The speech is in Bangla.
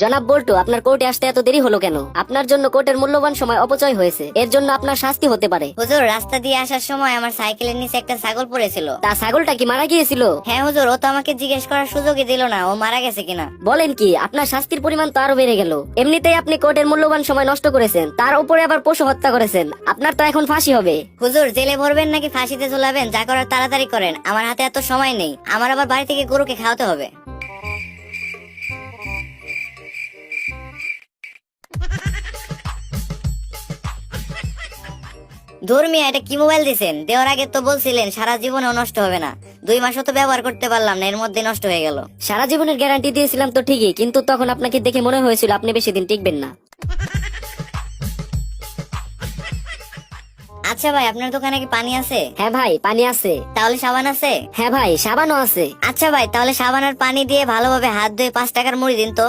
জনাব বল্টু, আপনার কোর্টে আসতে এত দেরি হলো কেন? আপনার জন্য কোর্টের মূল্যবান সময় অপচয় হয়েছে, এর জন্য আপনার শাস্তি হতে পারে। হুজুর, রাস্তা দিয়ে আসার সময় আমার সাইকেলের নিচে একটা ছাগল পড়েছিল। তা ছাগলটা কি মারা গিয়েছিল? হ্যাঁ হুজুর, ও তো আমাকে জিজ্ঞেস করার সুযোগই দিল না ও মারা গেছে কিনা। বলেন কি? আপনার শাস্তির পরিমাণ তো আরো বেড়ে গেল। এমনিতেই আপনি কোর্টের মূল্যবান সময় নষ্ট করেছেন, তার উপরে আবার পশু হত্যা করেছেন। আপনার তো এখন ফাঁসি হবে। হুজুর, জেলে ভরবেন নাকি ফাঁসিতে ঝুলাবেন, যা করার তাড়াতাড়ি করেন, আমার হাতে এত সময় নেই। আমার আবার বাড়ি থেকে গরুকে খাওয়াতে হবে। ধুর মিয়া, এটা কি মোবাইল দিছেন? দেওয়ার আগে তো বলছিলেন সারা জীবনেও নষ্ট হবে না। 2 মাসও তো ব্যবহার করতে পারলাম না, এর মধ্যে নষ্ট হয়ে গেল। সারা জীবনের গ্যারান্টি দিয়েছিলাম তো ঠিকই, কিন্তু তখন আপনাকে দেখে মনে হয়েছিল আপনি বেশি দিন টিকবেন না। আচ্ছা ভাই, আপনার দোকানে কি পানি আছে? হ্যাঁ ভাই, পানি আছে। তাহলে সাবান আছে? হ্যাঁ ভাই, সাবানও আছে। আচ্ছা ভাই, তাহলে সাবান আর পানি দিয়ে ভালোভাবে হাত ধুয়ে 5 টাকার মুড়ি দিন তো।